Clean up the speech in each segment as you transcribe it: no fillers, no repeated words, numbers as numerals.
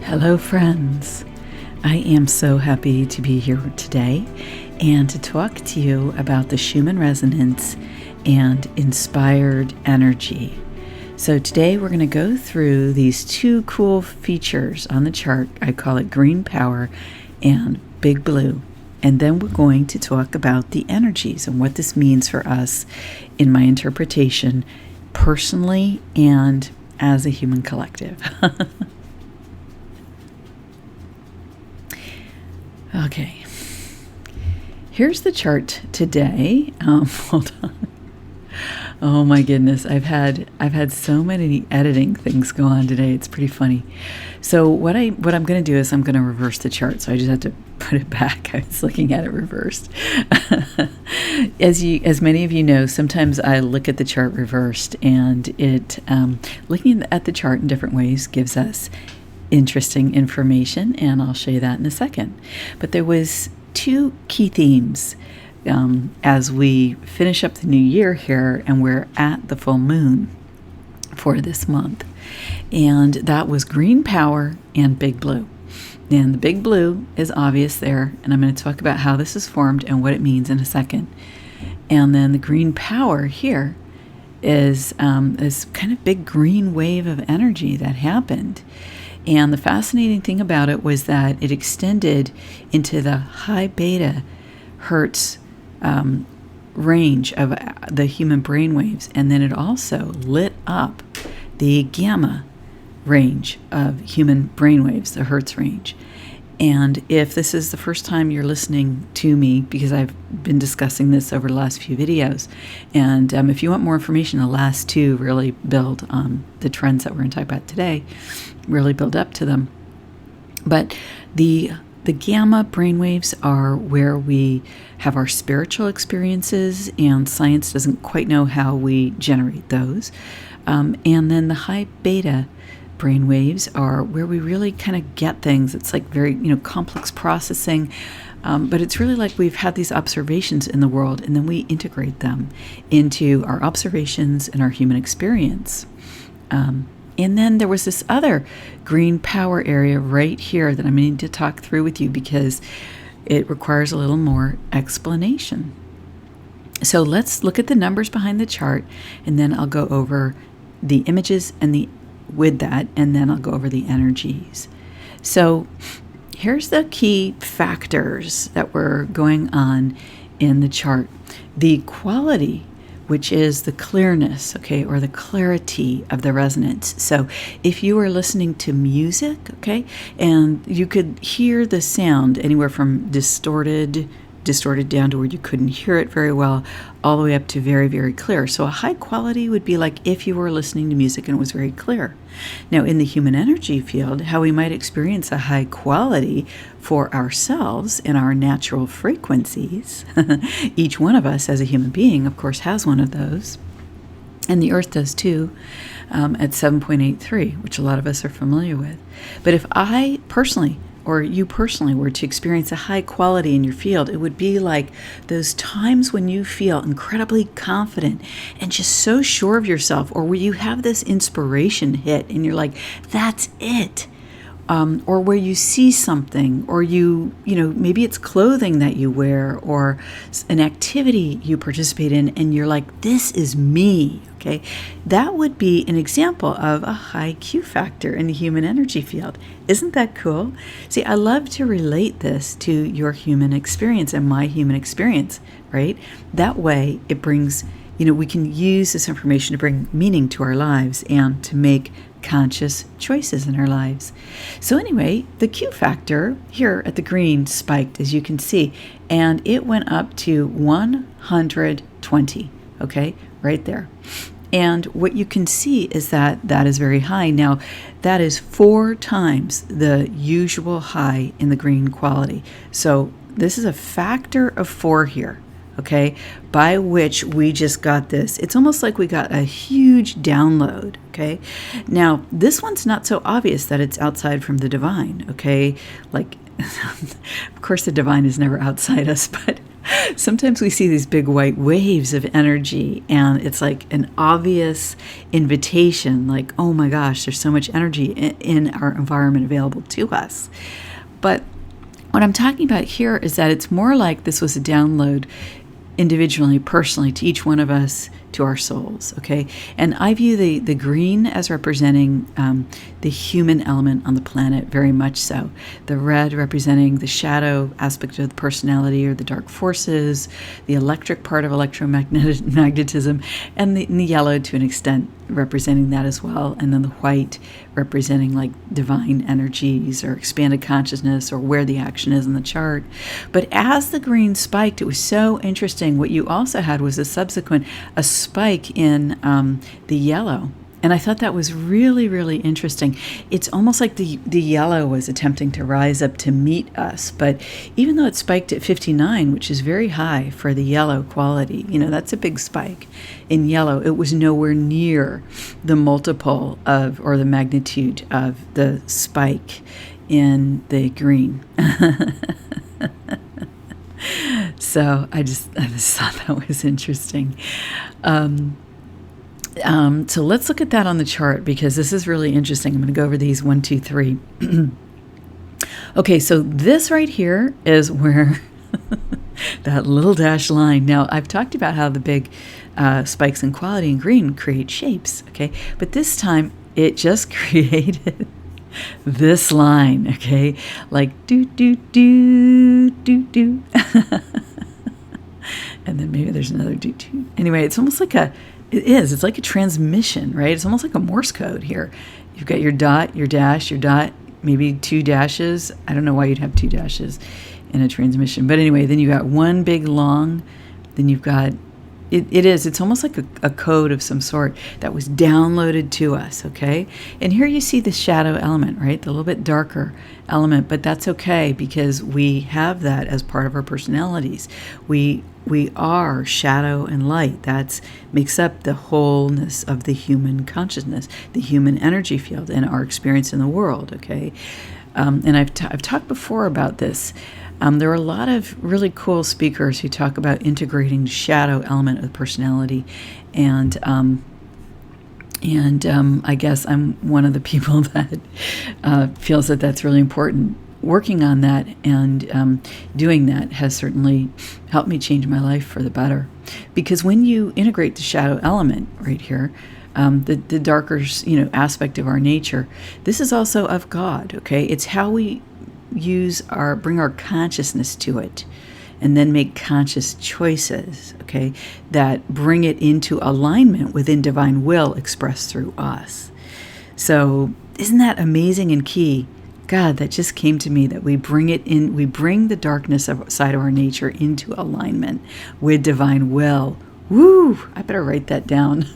Hello, friends. I am so happy to be here today and to talk to you about the Schumann resonance and inspired energy. So today we're going to go through these two cool features on the chart. I call it green power and big blue. And then we're going to talk about the energies and what this means for us in my interpretation, personally and as a human collective. Okay, here's the chart today. Hold on. Oh my goodness, I've had so many editing things go on today. It's pretty funny. So what I'm going to do is I'm going to reverse the chart. So I just have to put it back. I was looking at it reversed. As many of you know, sometimes I look at the chart reversed, and it looking at the chart in different ways gives us interesting information, and I'll show you that in a second. But there was two key themes as we finish up the new year here, and we're at the full moon for this month, and that was green power and big blue. And the big blue is obvious there, and I'm going to talk about how this is formed and what it means in a second. And then the green power here is this kind of big green wave of energy that happened. And the fascinating thing about it was that it extended into the high beta hertz range of the human brain waves, and then it also lit up the gamma range of human brain waves, the hertz range. And if this is the first time you're listening to me, because I've been discussing this over the last few videos, and if you want more information, the last two really build on the trends that we're going to talk about today, really build up to them. But the gamma brainwaves are where we have our spiritual experiences, and science doesn't quite know how we generate those. And then the high beta brainwaves are where we really kind of get things. It's like very, complex processing, but it's really like we've had these observations in the world, and then we integrate them into our observations and our human experience. And then there was this other green power area right here that I'm going to talk through with you because it requires a little more explanation. So let's look at the numbers behind the chart, and then I'll go over the images and with that, and then I'll go over the energies. So here's the key factors that were going on in the chart. The quality, which is the clearness, okay, or the clarity of the resonance. So if you were listening to music, okay, and you could hear the sound anywhere from distorted down to where you couldn't hear it very well, all the way up to very, very clear. So a high quality would be like if you were listening to music and it was very clear. Now, in the human energy field, how we might experience a high quality for ourselves in our natural frequencies, each one of us as a human being, of course, has one of those, and the Earth does too, at 7.83, which a lot of us are familiar with. But if I personally, or you personally, were to experience a high quality in your field, it would be like those times when you feel incredibly confident and just so sure of yourself, or where you have this inspiration hit and you're like, that's it. Or where you see something, or maybe it's clothing that you wear, or an activity you participate in, and you're like, this is me, okay? That would be an example of a high Q factor in the human energy field. Isn't that cool? See, I love to relate this to your human experience and my human experience, right? That way it brings, we can use this information to bring meaning to our lives and to make conscious choices in our lives. So anyway, the Q factor here at the green spiked, as you can see, and it went up to 120, okay, right there. And what you can see is that is very high. Now, that is 4 times the usual high in the green quality. So this is a factor of 4 here, okay, by which we just got this. It's almost like we got a huge download, okay? Now, this one's not so obvious that it's outside from the divine, okay? Like, of course, the divine is never outside us, but Sometimes we see these big white waves of energy, and it's like an obvious invitation, like, oh my gosh, there's so much energy in our environment available to us. But what I'm talking about here is that it's more like this was a download individually, personally, to each one of us, to our souls, okay? And I view the green as representing the human element on the planet, very much so. The red representing the shadow aspect of the personality or the dark forces, the electric part of electromagnetism, and the yellow to an extent representing that as well, and then the white representing like divine energies or expanded consciousness or where the action is in the chart. But as the green spiked, it was so interesting. What you also had was a spike in the yellow. And I thought that was really, really interesting. It's almost like the yellow was attempting to rise up to meet us. But even though it spiked at 59, which is very high for the yellow quality, that's a big spike in yellow, it was nowhere near the multiple of, or the magnitude of the spike in the green. So I just thought that was interesting. So let's look at that on the chart, because this is really interesting. I'm going to go over these 1, 2, 3. Okay, so this right here is where that little dashed line. Now, I've talked about how the big spikes in quality in green create shapes, okay? But this time, it just created this line, okay? Like do, do, do, do, do. And then maybe there's another do, do. Anyway, it's almost like it's like a transmission, right? It's almost like a Morse code here. You've got your dot, your dash, your dot, maybe 2 dashes. I don't know why you'd have 2 dashes in a transmission. But anyway, then you got one big long, then you've got, it's almost like a code of some sort that was downloaded to us, okay? And here you see the shadow element, right? The little bit darker element, but that's okay because we have that as part of our personalities. We are shadow and light. That makes up the wholeness of the human consciousness, the human energy field, and our experience in the world, okay? And I've talked before about this. There are a lot of really cool speakers who talk about integrating the shadow element of the personality, and I guess I'm one of the people that feels that that's really important. Working on that and doing that has certainly helped me change my life for the better. Because when you integrate the shadow element right here, the darker aspect of our nature, this is also of God. Okay, it's how we bring our consciousness to it, and then make conscious choices. Okay, that bring it into alignment within divine will expressed through us. So isn't that amazing and key? God, that just came to me, that we bring the darkness side of our nature into alignment with divine will. Woo! I better write that down.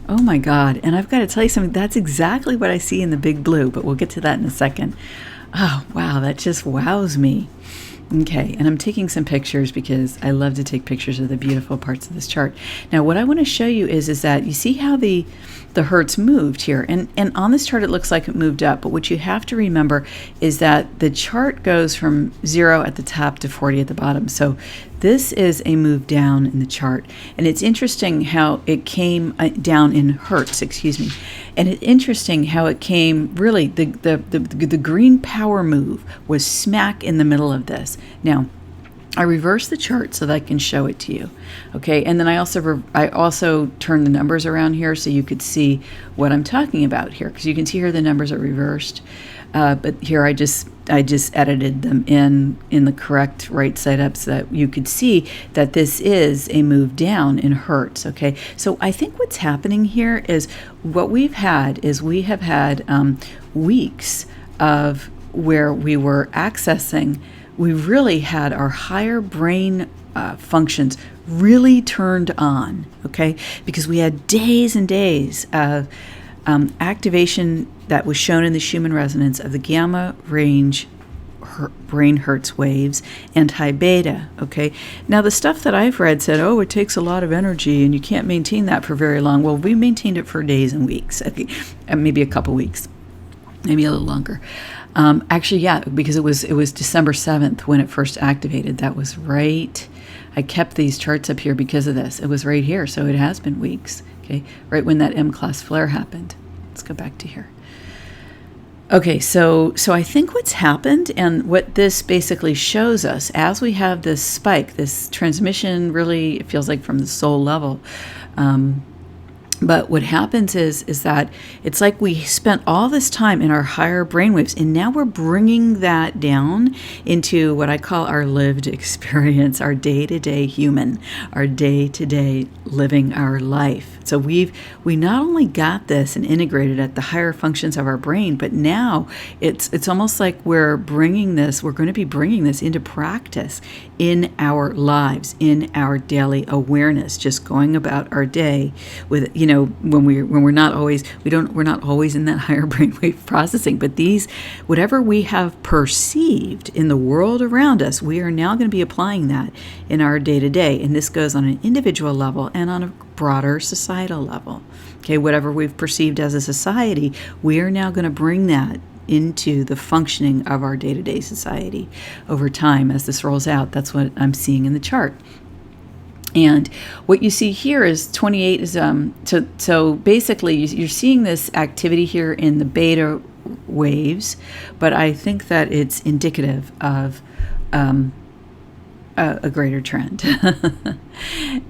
Oh my God. And I've got to tell you something. That's exactly what I see in the big blue, but we'll get to that in a second. Oh, wow. That just wows me. Okay, and I'm taking some pictures because I love to take pictures of the beautiful parts of this chart. Now, what I want to show you is that you see how the hertz moved here, and on this chart it looks like it moved up, but what you have to remember is that the chart goes from 0 at the top to 40 at the bottom. So this is a move down in the chart, and it's interesting how it came down in hertz, and it's interesting how it came, really, the green power move was smack in the middle of this. Now, I reversed the chart so that I can show it to you, okay? And then I also turned the numbers around here so you could see what I'm talking about here, because you can see here the numbers are reversed, but here I just edited them in the correct right side up so that you could see that this is a move down in hertz, okay? So I think what's happening here is what we have had weeks of where we were accessing, we really had our higher brain functions really turned on, okay? Because we had days and days of activation that was shown in the Schumann resonance of the gamma range brain hertz waves, and high beta, okay? Now, the stuff that I've read said, oh, it takes a lot of energy and you can't maintain that for very long. Well, we maintained it for days and weeks, okay, maybe a couple weeks, maybe a little longer. Actually, yeah, because it was December 7th when it first activated. That was right. I kept these charts up here because of this. It was right here, so it has been weeks, okay, right when that M-class flare happened. Let's go back to here. Okay, so I think what's happened and what this basically shows us as we have this spike, this transmission, really, it feels like from the soul level. But what happens is that it's like we spent all this time in our higher brainwaves, and now we're bringing that down into what I call our lived experience, our day-to-day human, our day-to-day living our life. So we not only got this and integrated at the higher functions of our brain, but now it's almost like we're going to be bringing this into practice in our lives, in our daily awareness, just going about our day with, when we're not always in that higher brainwave processing, but whatever we have perceived in the world around us, we are now going to be applying that in our day-to-day. And this goes on an individual level and on a broader societal level. Okay, whatever we've perceived as a society, we are now going to bring that into the functioning of our day-to-day society over time as this rolls out. That's what I'm seeing in the chart. And what you see here is 28 is so basically you're seeing this activity here in the beta waves, but I think that it's indicative of a greater trend.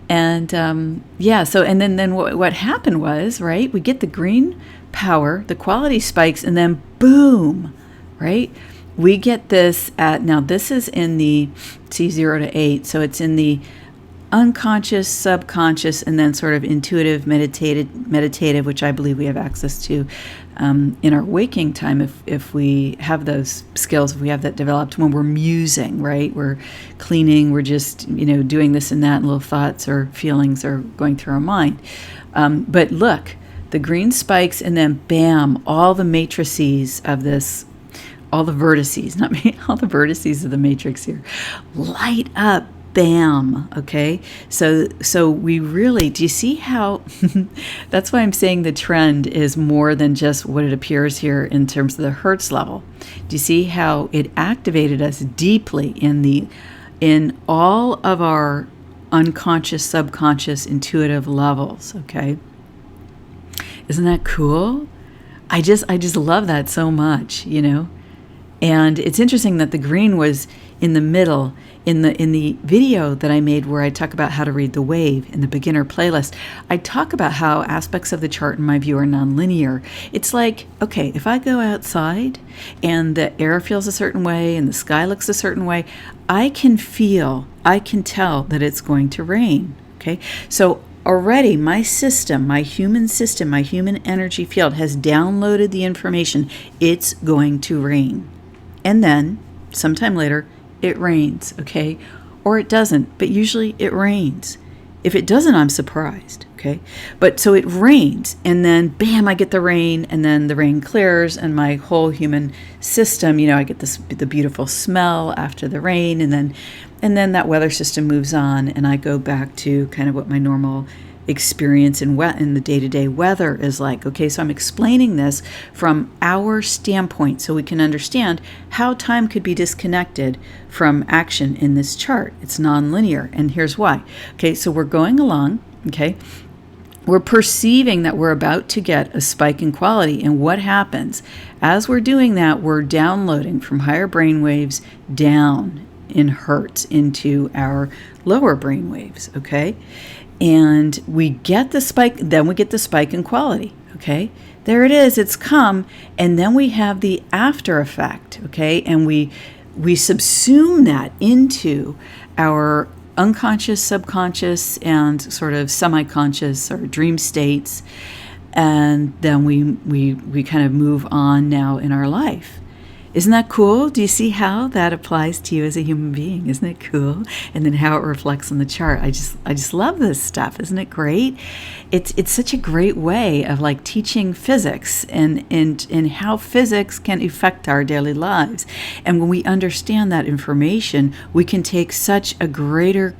And so and then what happened was, right, we get the green power, the quality spikes, and then boom, right, we get this now this is in the C0 to 8, so it's in the unconscious, subconscious, and then sort of intuitive, meditative, which I believe we have access to in our waking time if we have those skills, if we have that developed when we're musing, right? We're cleaning, we're just, doing this and that, and little thoughts or feelings are going through our mind. But look, the green spikes, and then bam, all the matrices of this, all the vertices, not me, all the vertices of the matrix here light up. Bam. Okay. So we really, do you see how, that's why I'm saying the trend is more than just what it appears here in terms of the Hertz level. Do you see how it activated us deeply in all of our unconscious, subconscious, intuitive levels? Okay. Isn't that cool? I just love that so much, And it's interesting that the green was in the middle. In the video that I made where I talk about how to read the wave in the beginner playlist, I talk about how aspects of the chart in my view are nonlinear. It's like, okay, if I go outside and the air feels a certain way and the sky looks a certain way, I can tell that it's going to rain. Okay, so already my human energy field has downloaded the information. It's going to rain. And then sometime later, it rains, okay? Or it doesn't, but usually it rains. If it doesn't, I'm surprised, okay? But so it rains, and then bam, I get the rain, and then the rain clears, and my whole human system, I get the beautiful smell after the rain, and then that weather system moves on, and I go back to kind of what my normal experience in the day-to-day weather is like. Okay, so I'm explaining this from our standpoint so we can understand how time could be disconnected from action in this chart. It's nonlinear, and here's why. Okay, so we're going along, okay? We're perceiving that we're about to get a spike in quality, and what happens? As we're doing that, we're downloading from higher brain waves down in hertz into our lower brain waves, okay? And we get the spike, then we get the spike in quality, okay? There it is, it's come, and then we have the after effect, okay? And we subsume that into our unconscious, subconscious, and sort of semi-conscious or dream states, and then we kind of move on now in our life. Isn't that cool? Do you see how that applies to you as a human being? Isn't it cool? And then how it reflects on the chart. I just love this stuff. Isn't it great? It's such a great way of like teaching physics and how physics can affect our daily lives. And when we understand that information, we can take such a greater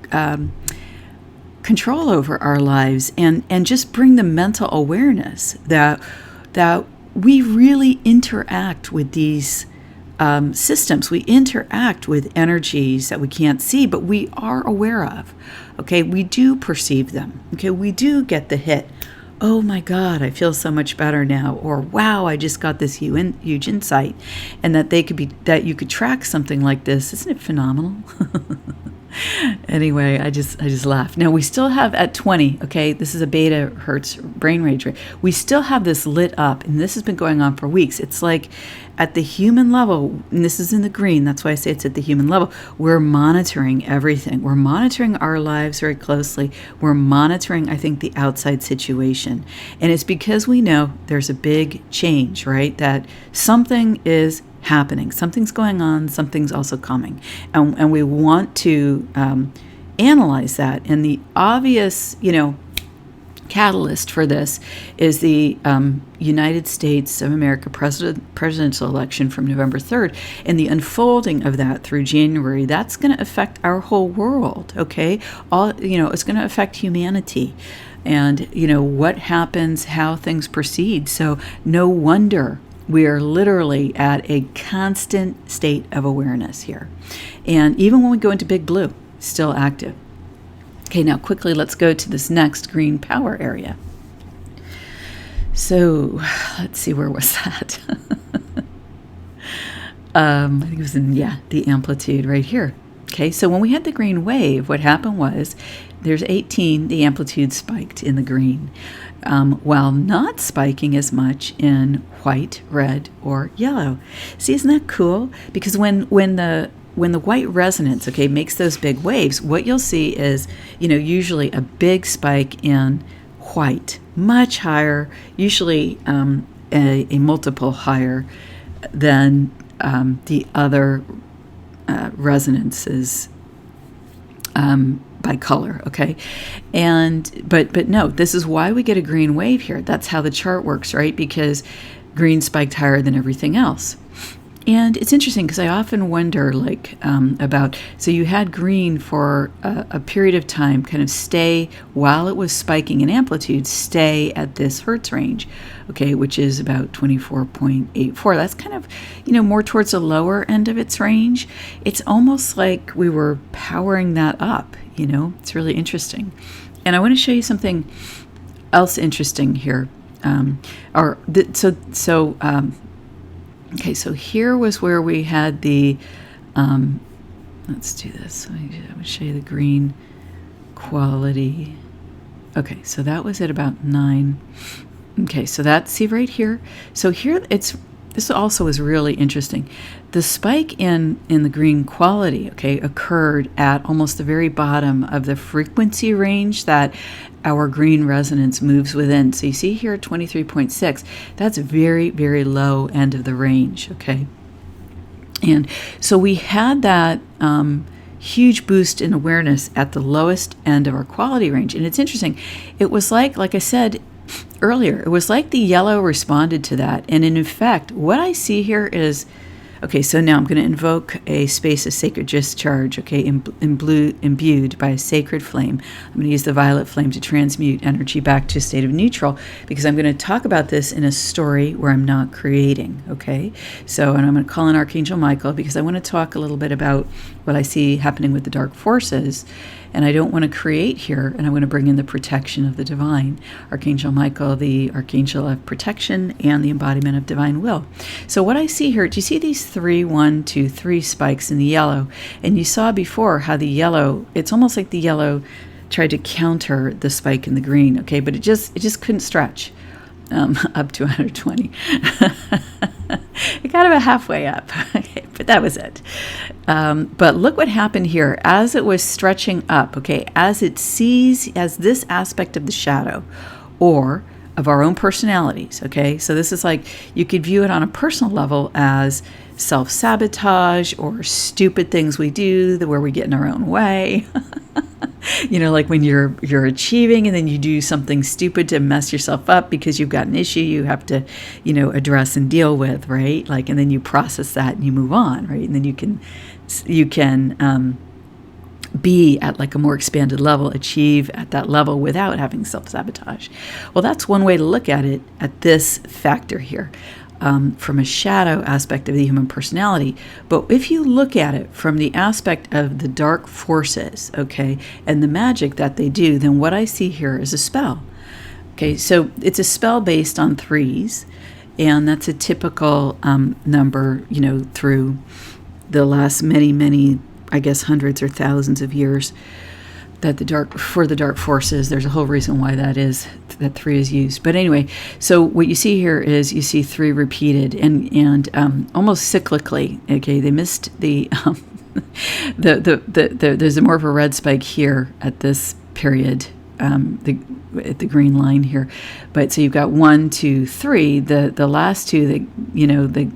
control over our lives and just bring the mental awareness that we really interact with these systems. We interact with energies that we can't see, but we are aware of. Okay, we do perceive them. Okay, we do get the hit. Oh my God, I feel so much better now. Or wow, I just got this huge insight, and that you could track something like this. Isn't it phenomenal? Anyway, I just laugh. Now we still have at 20, okay, this is a beta hertz brain rate. We still have this lit up, and this has been going on for weeks. It's like at the human level, and this is in the green, that's why I say it's at the human level, we're monitoring everything. We're monitoring our lives very closely. We're monitoring, I think, the outside situation. And it's because we know there's a big change, right? That something is happening. Something's going on. Something's also coming. And we want to analyze that. And the obvious, catalyst for this is the United States of America presidential election from November 3rd, and the unfolding of that through January. That's going to affect our whole world. Okay, it's going to affect humanity, and what happens, how things proceed. So no wonder we are literally at a constant state of awareness here. And even when we go into Big Blue, still active. Okay, now quickly, let's go to this next green power area. So let's see, where was that? I think it was in, the amplitude right here. Okay, so when we had the green wave, what happened was there's 18, the amplitude spiked in the green, while not spiking as much in white, red, or yellow. See, isn't that cool? Because when the white resonance, makes those big waves, what you'll see is, usually a big spike in white, much higher, usually a multiple higher than the other resonances by color, okay? But no, this is why we get a green wave here. That's how the chart works, right? Because green spiked higher than everything else. And it's interesting because I often wonder, so you had green for a period of time kind of stay, while it was spiking in amplitude, stay at this hertz range, okay, which is about 24.84. That's kind of, more towards the lower end of its range. It's almost like we were powering that up, It's really interesting. And I want to show you something else interesting here. Okay, so here was where we had the, let's do this. I'm going to show you the green quality. Okay, so that was at about 9. Okay, so see right here. So here this also is really interesting. The spike in the green quality, occurred at almost the very bottom of the frequency range that our green resonance moves within. So you see here 23.6, that's very, very low end of the range, okay? And so we had that huge boost in awareness at the lowest end of our quality range. And it's interesting. It was like I said earlier, it was like the yellow responded to that. And in effect, what I see here is, so now I'm going to invoke a space of sacred discharge, imbued by a sacred flame. I'm going to use the violet flame to transmute energy back to a state of neutral, because I'm going to talk about this in a story where I'm not creating, So, and I'm going to call in Archangel Michael, because I want to talk a little bit about what I see happening with the dark forces. And I don't want to create here, and I want to bring in the protection of the divine. Archangel Michael, the archangel of protection and the embodiment of divine will. So what I see here, do you see these 3, 1, 2, 3 spikes in the yellow? And you saw before how the yellow, it's almost like the yellow tried to counter the spike in the green, but it just couldn't stretch up to 120. It got about halfway up, but that was it. But look what happened here as it was stretching up, as it sees as this aspect of the shadow, or of our own personalities, okay? So this is like, you could view it on a personal level as self-sabotage or stupid things we do where we get in our own way. Like when you're achieving and then you do something stupid to mess yourself up because you've got an issue you have to, address and deal with, right? Like, and then you process that and you move on, right? And then you can be at like a more expanded level, achieve at that level without having self-sabotage. Well, that's one way to look at it, at this factor here. From a shadow aspect of the human personality. But if you look at it from the aspect of the dark forces, okay, and the magic that they do, then what I see here is a spell. Okay, so it's a spell based on 3s, and that's a typical number, through the last many, I guess, hundreds or thousands of years. That the dark forces, there's a whole reason why that 3 is used. But anyway, so what you see here is you see 3 repeated and almost cyclically. Okay, they missed the there's more of a red spike here at this period, at the green line here. But so you've got 1, 2, 3. The last 2 they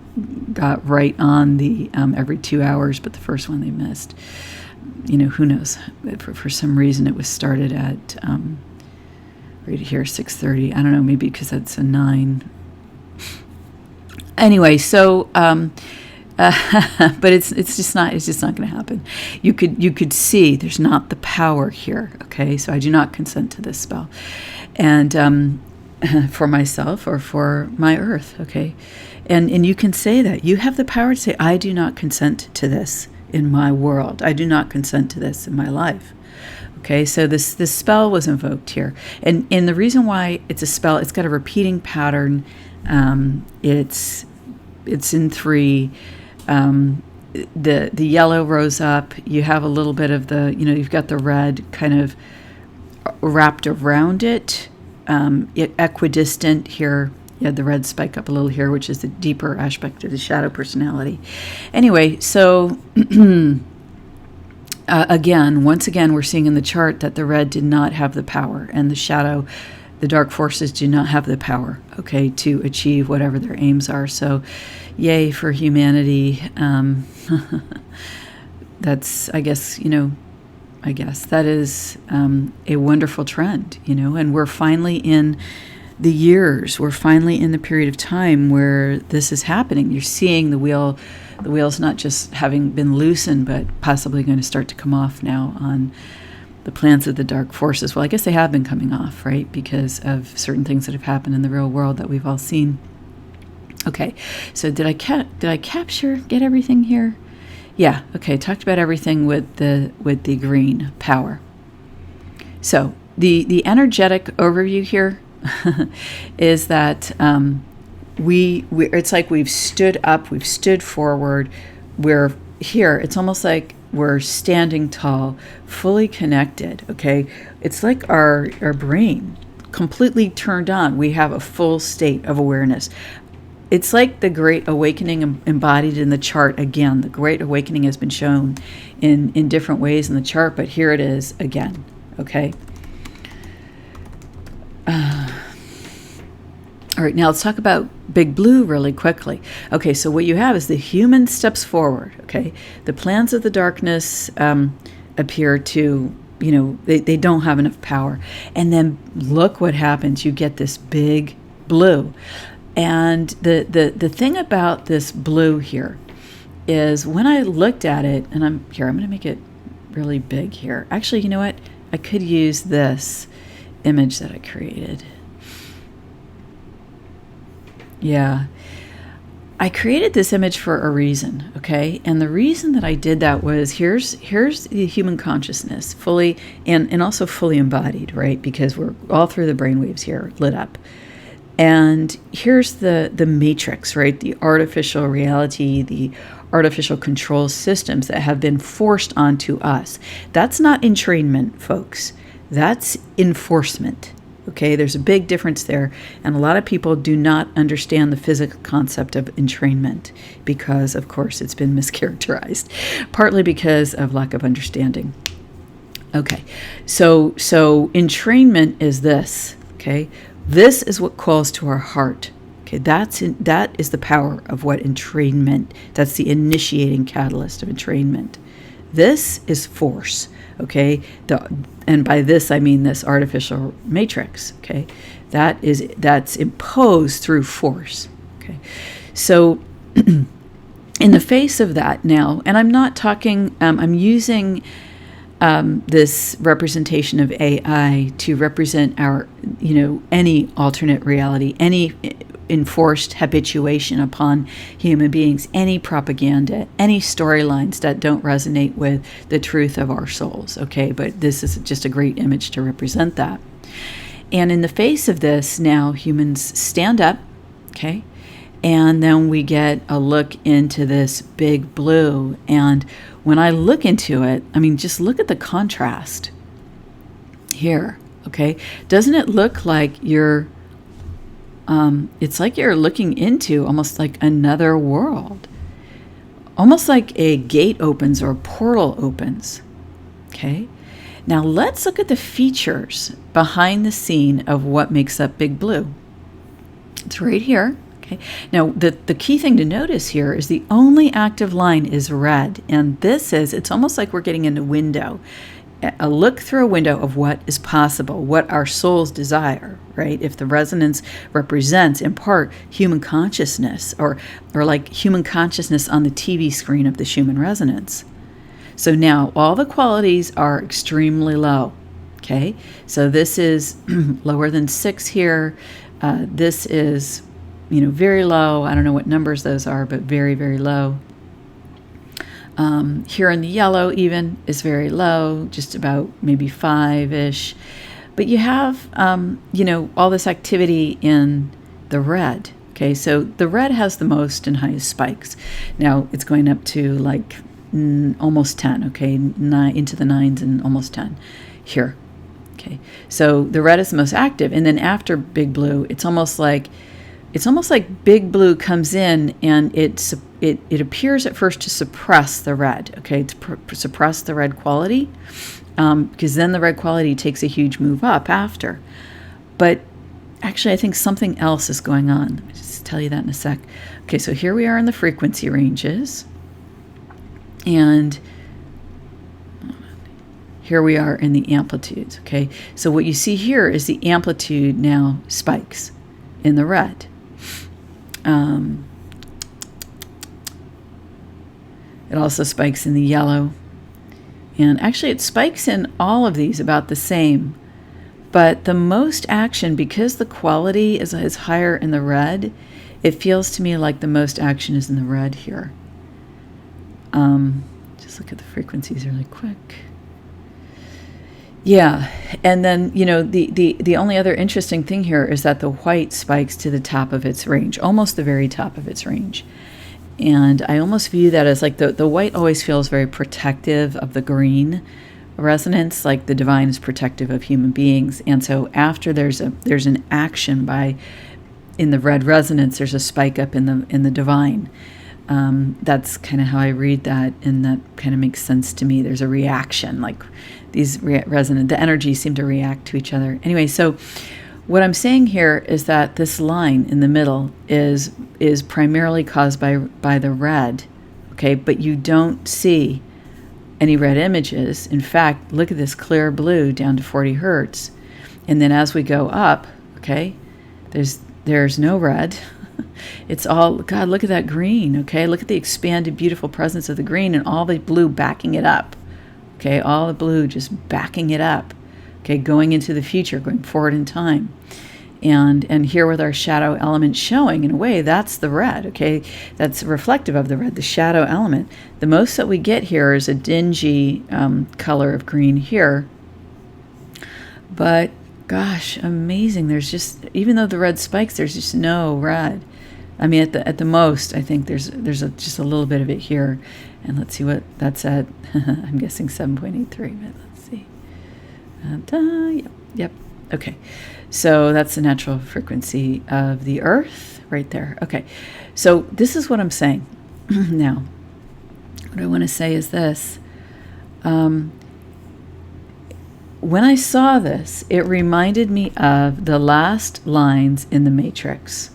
got right on the every 2 hours, but the first one they missed. Who knows? For some reason, it was started at right here, 6:30. I don't know, maybe because that's a 9. Anyway, so but it's just not going to happen. You could see there's not the power here. Okay, so I do not consent to this spell, and for myself or for my earth. Okay, and you can say that you have the power to say, I do not consent to this in my world. I do not consent to this in my life. Okay, so this spell was invoked here. And the reason why it's a spell, it's got a repeating pattern. It's in 3. The yellow rose up. You have a little bit of the, you've got the red kind of wrapped around it. Equidistant here. You had the red spike up a little here, which is the deeper aspect of the shadow personality. Anyway, so once again, we're seeing in the chart that the red did not have the power, and the shadow, the dark forces, do not have the power, okay, to achieve whatever their aims are. So, yay for humanity. That's, I guess that is a wonderful trend, and we're finally in we're finally in the period of time where this is happening. You're seeing the wheels not just having been loosened, but possibly going to start to come off now on the plans of the dark forces. Well, I guess they have been coming off, right? Because of certain things that have happened in the real world that we've all seen. Okay, so did I get everything here? Yeah, okay, talked about everything with the green power. So the energetic overview here is that it's like we've stood up, we've stood forward, we're here. It's almost like we're standing tall, fully connected, okay? It's like our brain completely turned on. We have a full state of awareness. It's like the Great Awakening embodied in the chart again. The Great Awakening has been shown in different ways in the chart, but here it is again, okay? All right, now let's talk about Big Blue really quickly. Okay, so what you have is the human steps forward, okay? The plans of the darkness appear to, they don't have enough power. And then look what happens. You get this Big Blue. And the thing about this blue here is when I looked at it, and I'm going to make it really big here. Actually, you know what? I could use this image that I created. Yeah, I created this image for a reason, okay? And the reason that I did that was here's the human consciousness fully and also fully embodied, right? Because we're all through the brainwaves here, lit up. And here's the matrix, right? The artificial reality, the artificial control systems that have been forced onto us. That's not entrainment, folks. That's enforcement. Okay, there's a big difference there, and a lot of people do not understand the physical concept of entrainment because, of course, it's been mischaracterized, partly because of lack of understanding. Okay, so entrainment is this, okay? This is what calls to our heart. Okay, that is the power of what entrainment, that's the initiating catalyst of entrainment. This is force, okay? And by this I mean this artificial matrix, okay? That's imposed through force, okay? So in the face of that now, and I'm not talking, I'm using this representation of AI to represent our, any alternate reality, any enforced habituation upon human beings, any propaganda, any storylines that don't resonate with the truth of our souls, okay? But this is just a great image to represent that. And in the face of this, now humans stand up, okay? And then we get a look into this big blue. And when I look into it, I mean, just look at the contrast here, okay? Doesn't it look like it's like you're looking into almost like another world, almost like a gate opens or a portal opens, okay? Now let's look at the features behind the scene of what makes up Big Blue. It's right here. Okay. Now, the key thing to notice here is the only active line is red. And it's almost like we're getting in a window, a look through a window of what is possible, what our souls desire, right? If the resonance represents, in part, human consciousness, or like human consciousness on the TV screen of the Schumann resonance. So now all the qualities are extremely low, okay? So this is lower than 6 here. This is very low. I don't know what numbers those are, but very, very low. Here in the yellow even is very low, just about maybe 5-ish. But you have, all this activity in the red. Okay, so the red has the most and highest spikes. Now it's going up to like almost 10, okay, 9 into the 9s and almost 10 here. Okay, so the red is the most active. And then after Big Blue, it's almost like Big Blue comes in and it appears at first to suppress the red, okay, to suppress the red quality, because then the red quality takes a huge move up after. But actually, I think something else is going on. Let me just tell you that in a sec. Okay, so here we are in the frequency ranges, and here we are in the amplitudes, okay? So what you see here is the amplitude now spikes in the red. It also spikes in the yellow. And actually it spikes in all of these about the same. But the most action, because the quality is higher in the red, it feels to me like the most action is in the red here. Just look at the frequencies really quick. Yeah, and then, the only other interesting thing here is that the white spikes to the top of its range, almost the very top of its range. And I almost view that as like the white always feels very protective of the green resonance, like the divine is protective of human beings. And so after there's an action in the red resonance, there's a spike up in the divine. That's kind of how I read that, and that kind of makes sense to me. There's a reaction, like these the energies seem to react to each other. Anyway, so what I'm saying here is that this line in the middle is primarily caused by the red, okay? But you don't see any red images. In fact, look at this clear blue down to 40 hertz. And then as we go up, okay, there's no red. It's all, God, look at that green, okay? Look at the expanded, beautiful presence of the green and all the blue backing it up, okay? All the blue just backing it up, okay? Going into the future, going forward in time. And here with our shadow element showing, in a way, that's the red, okay? That's reflective of the red, the shadow element. The most that we get here is a dingy color of green here. But, gosh, amazing. There's just, even though the red spikes, there's just no red. I mean, at the most, I think there's just a little bit of it here. And let's see what that's at. I'm guessing 7.83, but let's see. Yep. Okay. So that's the natural frequency of the earth right there. Okay. So this is what I'm saying. Now, what I want to say is this. when I saw this, it reminded me of the last lines in The Matrix.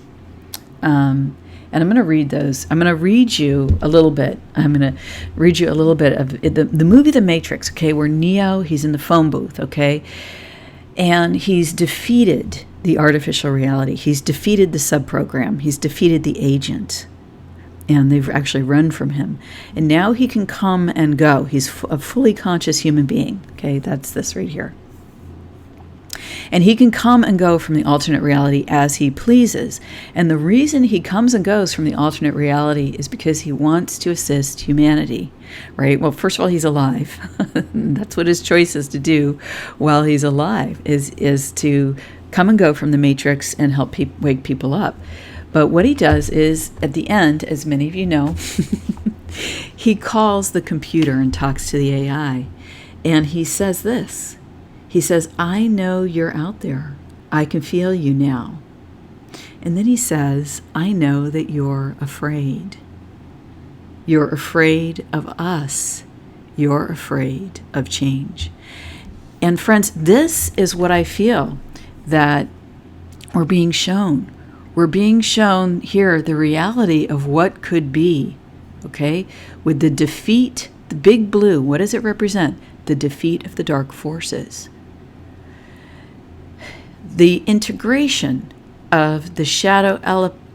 And I'm going to read those. I'm going to read you a little bit. I'm going to read you a little bit of the movie The Matrix, okay, where Neo, he's in the phone booth, okay, and he's defeated the artificial reality. He's defeated the subprogram. He's defeated the agent. And they've actually run from him. And now he can come and go. He's a fully conscious human being. Okay, that's this right here. And he can come and go from the alternate reality as he pleases. And the reason he comes and goes from the alternate reality is because he wants to assist humanity, right? Well, first of all, he's alive. That's what his choice is to do while he's alive, is to come and go from the Matrix and help wake people up. But what he does is, at the end, as many of you know, he calls the computer and talks to the AI. And he says this. He says, I know you're out there. I can feel you now. And then he says, I know that you're afraid. You're afraid of us. You're afraid of change. And friends, this is what I feel that we're being shown. We're being shown here the reality of what could be, okay? With the defeat, the big blue, what does it represent? The defeat of the dark forces. The integration of the shadow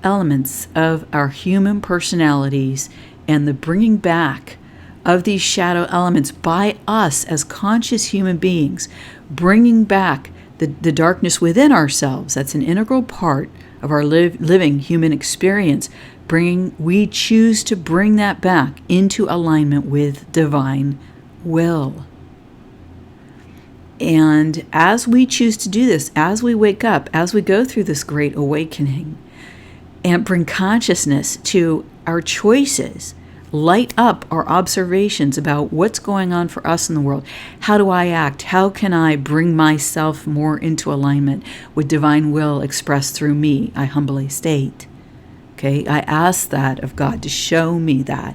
elements of our human personalities and the bringing back of these shadow elements by us as conscious human beings, bringing back the darkness within ourselves. That's an integral part of our living human experience. We choose to bring that back into alignment with divine will. And as we choose to do this, as we wake up, as we go through this great awakening and bring consciousness to our choices, light up our observations about what's going on for us in the world. How do I act? How can I bring myself more into alignment with divine will expressed through me? I humbly state. Okay, I ask that of God to show me that,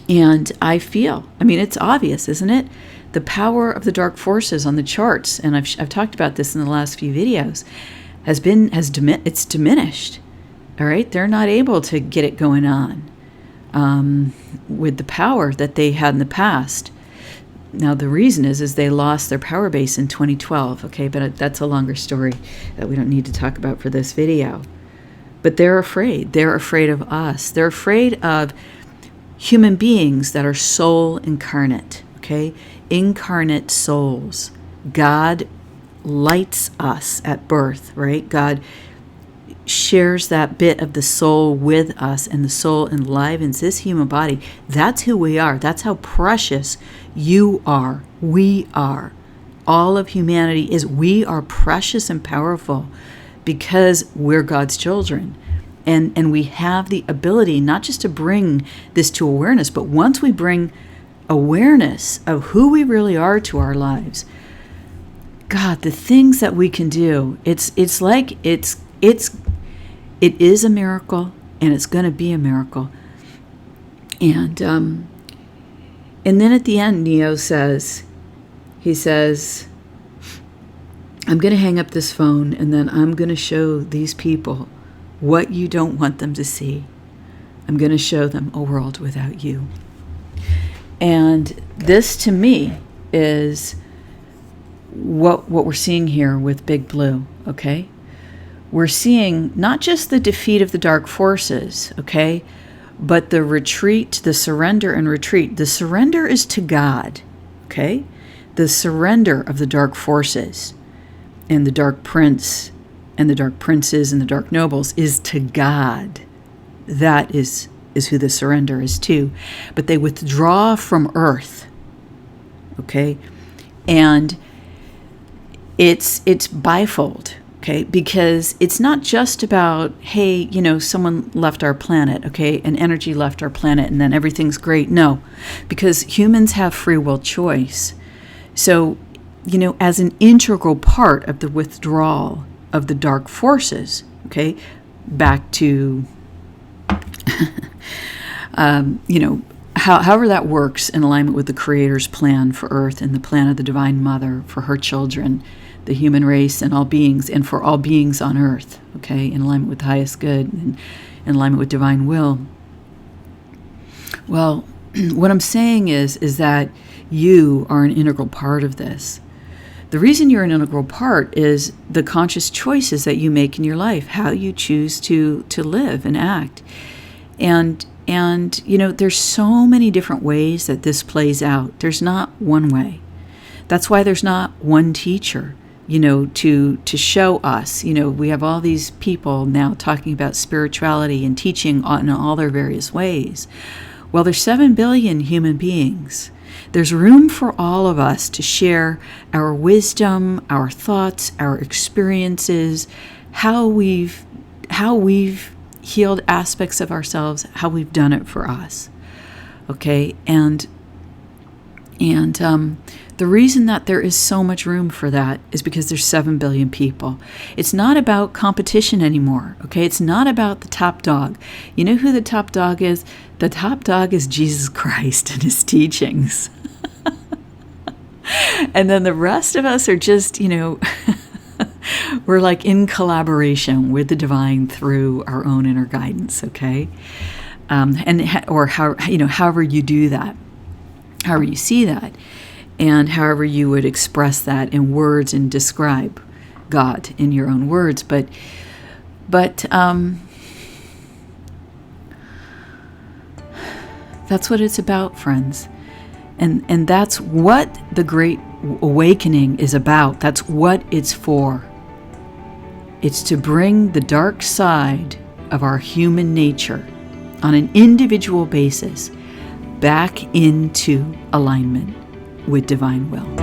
and I feel, it's obvious, isn't it? The power of the dark forces on the charts, and I've talked about this in the last few videos, it's diminished. All right, they're not able to get it going on with the power that they had in the past. Now the reason is they lost their power base in 2012. Okay, but that's a longer story that we don't need to talk about for this video. But they're afraid. They're afraid of us. They're afraid of human beings that are soul incarnate. Okay. Incarnate souls. God lights us at birth, right? God shares that bit of the soul with us, and the soul enlivens this human body. That's who we are. That's how precious you are. We are. All of humanity is. We are precious and powerful because we're God's children. And we have the ability not just to bring this to awareness, but once we bring awareness of who we really are to our lives, God, the things that we can do, it is a miracle, and it's going to be a miracle. And then at the end, Neo says, I'm going to hang up this phone, and then I'm going to show these people what you don't want them to see. I'm going to show them a world without you. And this, to me, is what we're seeing here with Big Blue, okay? We're seeing not just the defeat of the dark forces, okay, but the retreat, the surrender and retreat. The surrender is to God, okay? The surrender of the dark forces and the dark prince and the dark princes and the dark nobles is to God. That is who the surrender is to. But they withdraw from earth, okay? And it's bifold, okay? Because it's not just about, hey, someone left our planet, okay? An energy left our planet and then everything's great. No, because humans have free will choice. So, as an integral part of the withdrawal of the dark forces, okay, back to, however that works in alignment with the Creator's plan for Earth and the plan of the Divine Mother for her children, the human race and all beings, and for all beings on Earth, okay, in alignment with the highest good and in alignment with divine will. Well, what I'm saying is that you are an integral part of this. The reason you're an integral part is the conscious choices that you make in your life, how you choose to live and act. And there's so many different ways that this plays out. There's not one way. That's why there's not one teacher, to show us. We have all these people now talking about spirituality and teaching in all their various ways. Well, there's 7 billion human beings. There's room for all of us to share our wisdom, our thoughts, our experiences, how we've healed aspects of ourselves, how we've done it for us. Okay? And the reason that there is so much room for that is because there's 7 billion people. It's not about competition anymore, okay? It's not about the top dog. You know who the top dog is? The top dog is Jesus Christ and his teachings. And then the rest of us are just, we're like in collaboration with the divine through our own inner guidance, okay? However you do that, however you see that, and however you would express that in words and describe God in your own words. But that's what it's about, friends. And that's what the Great Awakening is about. That's what it's for. It's to bring the dark side of our human nature on an individual basis back into alignment with divine will.